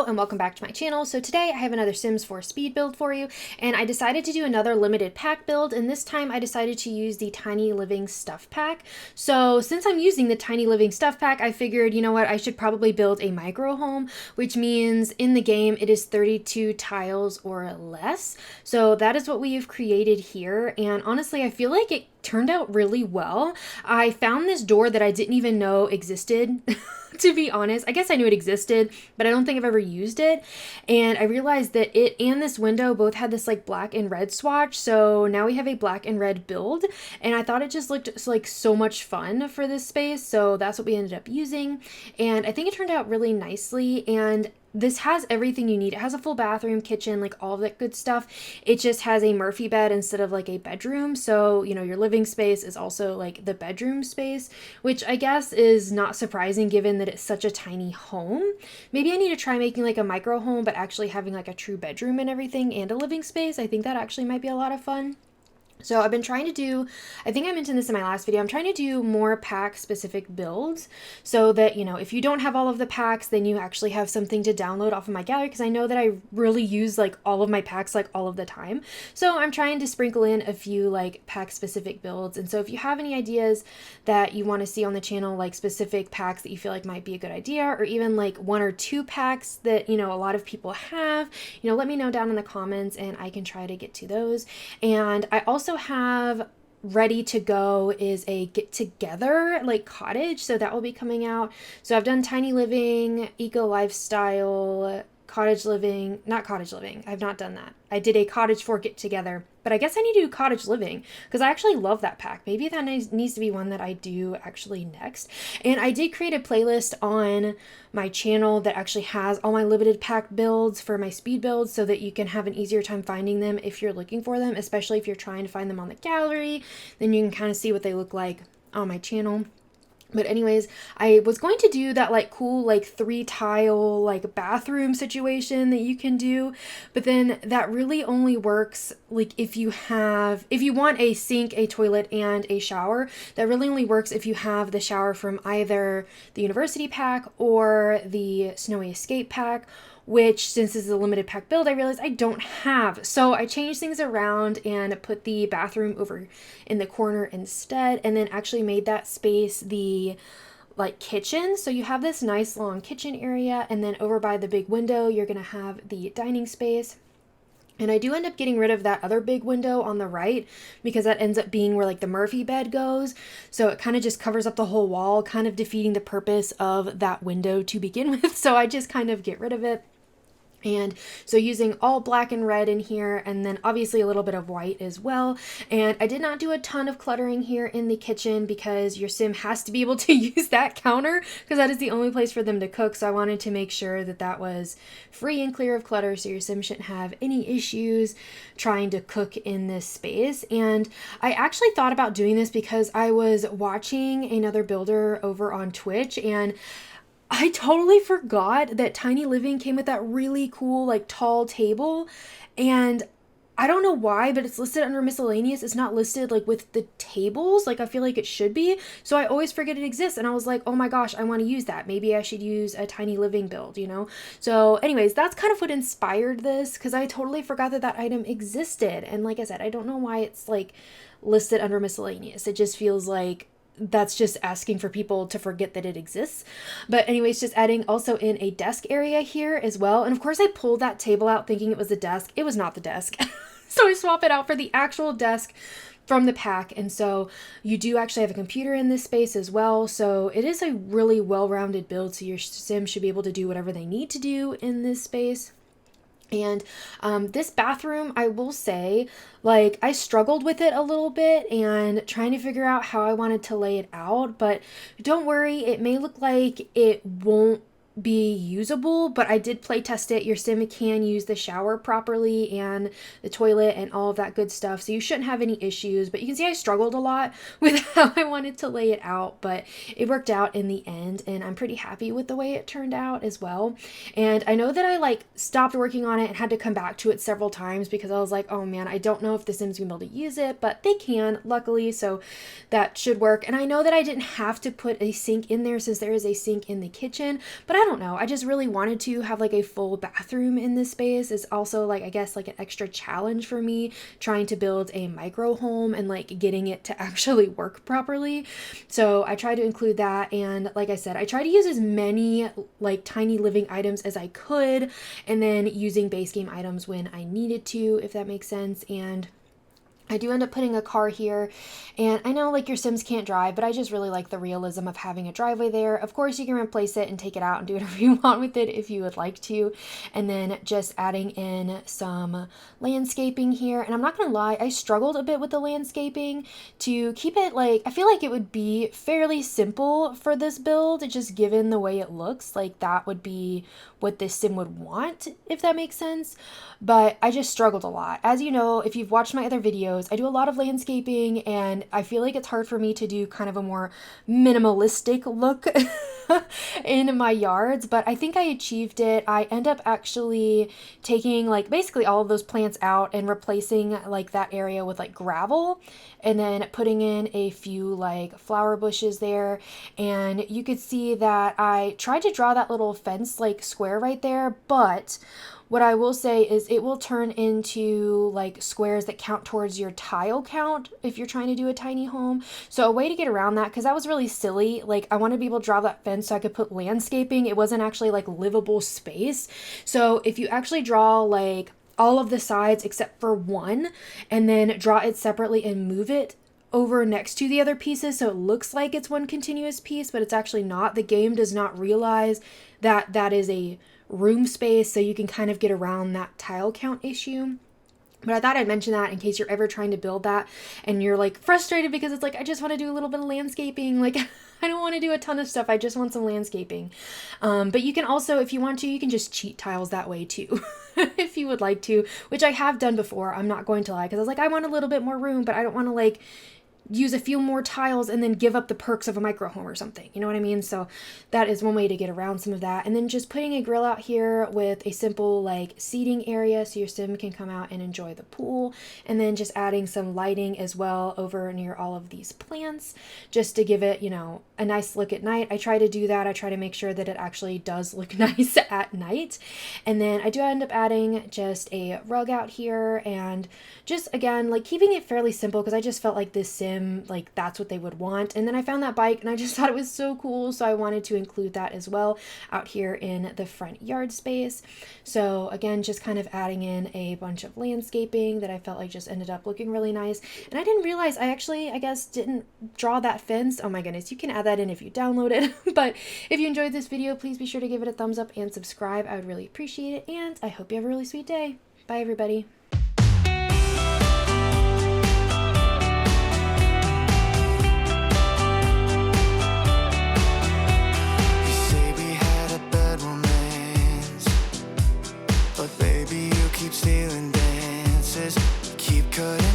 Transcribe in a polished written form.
and welcome back to my channel. So today I have another Sims 4 speed build for you, and I decided to do another limited pack build, and this time I decided to use the Tiny Living Stuff Pack. So since I'm using the Tiny Living Stuff Pack, I figured, you know what, I should probably build a micro home, which means in the game it is 32 tiles or less. So that is what we have created here, and honestly I feel like it turned out really well. I found this door that I didn't even know existed. To be honest, I guess I knew it existed, but I don't think I've ever used it. And I realized that it and this window both had this like black and red swatch. So now we have a black and red build, and I thought it just looked like so much fun for this space. So that's what we ended up using. And I think it turned out really nicely. And this has everything you need. It has a full bathroom, kitchen, like all of that good stuff. It just has a Murphy bed instead of like a bedroom. So, you know, your living space is also like the bedroom space, which I guess is not surprising given that it's such a tiny home. Maybe I need to try making like a micro home, but actually having like a true bedroom and everything and a living space. I think that actually might be a lot of fun. So I've been trying to do, I think I mentioned this in my last video, I'm trying to do more pack specific builds so that, you know, if you don't have all of the packs, then you actually have something to download off of my gallery, because I know that I really use like all of my packs like all of the time. So I'm trying to sprinkle in a few like pack specific builds. And so if you have any ideas that you want to see on the channel, like specific packs that you feel like might be a good idea, or even like one or two packs that, you know, a lot of people have, you know, let me know down in the comments and I can try to get to those. And I also have ready to go is a get together like cottage, so that will be coming out. So I've done tiny living, eco lifestyle, cottage living, not cottage living, I've not done that. I did a cottage for get together, but I guess I need to do cottage living because I actually love that pack. Maybe that needs to be one that I do actually next. And I did create a playlist on my channel that actually has all my limited pack builds for my speed builds so that you can have an easier time finding them if you're looking for them, especially if you're trying to find them on the gallery. Then you can kind of see what they look like on my channel. But anyways, I was going to do that like cool like 3 tile like bathroom situation that you can do, but then that really only works like if you want a sink, a toilet, and a shower. That really only works if you have the shower from either the university pack or the snowy escape pack, which since this is a limited pack build, I realized I don't have. So I changed things around and put the bathroom over in the corner instead, and then actually made that space the like kitchen. So you have this nice long kitchen area, and then over by the big window, you're gonna have the dining space. And I do end up getting rid of that other big window on the right because that ends up being where like the Murphy bed goes. So it kind of just covers up the whole wall, kind of defeating the purpose of that window to begin with. So I just kind of get rid of it. And so using all black and red in here, and then obviously a little bit of white as well. And I did not do a ton of cluttering here in the kitchen because your sim has to be able to use that counter because that is the only place for them to cook. So I wanted to make sure that that was free and clear of clutter so your sim shouldn't have any issues trying to cook in this space. And I actually thought about doing this because I was watching another builder over on Twitch, and I totally forgot that Tiny Living came with that really cool, like, tall table, and I don't know why, but it's listed under miscellaneous. It's not listed, like, with the tables, like, I feel like it should be, so I always forget it exists, and I was like, oh my gosh, I want to use that. Maybe I should use a Tiny Living build, you know? So, anyways, that's kind of what inspired this, because I totally forgot that that item existed, and like I said, I don't know why it's, like, listed under miscellaneous. It just feels like that's just asking for people to forget that it exists. But anyways, just adding also in a desk area here as well. And of course I pulled that table out thinking it was a desk. It was not the desk. So I swap it out for the actual desk from the pack. And so you do actually have a computer in this space as well. So it is a really well-rounded build. So your sim should be able to do whatever they need to do in this space. And this bathroom, I will say, like, I struggled with it a little bit and trying to figure out how I wanted to lay it out, but don't worry, it may look like it won't be usable, but I did play test it. Your sim can use the shower properly and the toilet and all of that good stuff, so you shouldn't have any issues. But you can see I struggled a lot with how I wanted to lay it out, but it worked out in the end, and I'm pretty happy with the way it turned out as well. And I know that I like stopped working on it and had to come back to it several times because I was like, oh man, I don't know if the Sims will be able to use it, but they can, luckily, so that should work. And I know that I didn't have to put a sink in there since there is a sink in the kitchen, but I don't know. I just really wanted to have like a full bathroom in this space. It's also like, I guess, like an extra challenge for me trying to build a micro home and like getting it to actually work properly. So I tried to include that. And like I said, I tried to use as many like tiny living items as I could, and then using base game items when I needed to, if that makes sense. And I do end up putting a car here, and I know like your Sims can't drive, but I just really like the realism of having a driveway there. Of course, you can replace it and take it out and do whatever you want with it if you would like to. And then just adding in some landscaping here. And I'm not gonna lie, I struggled a bit with the landscaping to keep it like, I feel like it would be fairly simple for this build, just given the way it looks. Like that would be what this sim would want, if that makes sense. But I just struggled a lot. As you know, if you've watched my other videos, I do a lot of landscaping, and I feel like it's hard for me to do kind of a more minimalistic look in my yards, but I think I achieved it. I end up actually taking like basically all of those plants out and replacing like that area with like gravel, and then putting in a few like flower bushes there. And you could see that I tried to draw that little fence like square right there, but what I will say is it will turn into like squares that count towards your tile count if you're trying to do a tiny home. So a way to get around that, because that was really silly, like I want to be able to draw that fence so I could put landscaping. It wasn't actually like livable space. So if you actually draw like all of the sides except for one, and then draw it separately and move it over next to the other pieces so it looks like it's one continuous piece, but it's actually not. The game does not realize that that is a room space, so you can kind of get around that tile count issue. But I thought I'd mention that in case you're ever trying to build that and you're like frustrated because it's like, I just want to do a little bit of landscaping. Like I don't want to do a ton of stuff. I just want some landscaping. But you can also, if you want to, you can just cheat tiles that way too, if you would like to, which I have done before. I'm not going to lie, because I was like, I want a little bit more room, but I don't want to like use a few more tiles and then give up the perks of a micro home or something. You know what I mean? So that is one way to get around some of that. And then just putting a grill out here with a simple like seating area so your sim can come out and enjoy the pool. And then just adding some lighting as well over near all of these plants just to give it, you know, a nice look at night. I try to do that. I try to make sure that it actually does look nice at night. And then I do end up adding just a rug out here, and just again, like keeping it fairly simple because I just felt like this sim, like that's what they would want. And then I found that bike and I just thought it was so cool, so I wanted to include that as well out here in the front yard space. So again, just kind of adding in a bunch of landscaping that I felt like just ended up looking really nice. And I didn't realize I actually, I guess, didn't draw that fence. Oh my goodness, you can add that in if you download it. But if you enjoyed this video, please be sure to give it a thumbs up and subscribe. I would really appreciate it, and I hope you have a really sweet day. Bye everybody. Keep stealing dances, keep cutting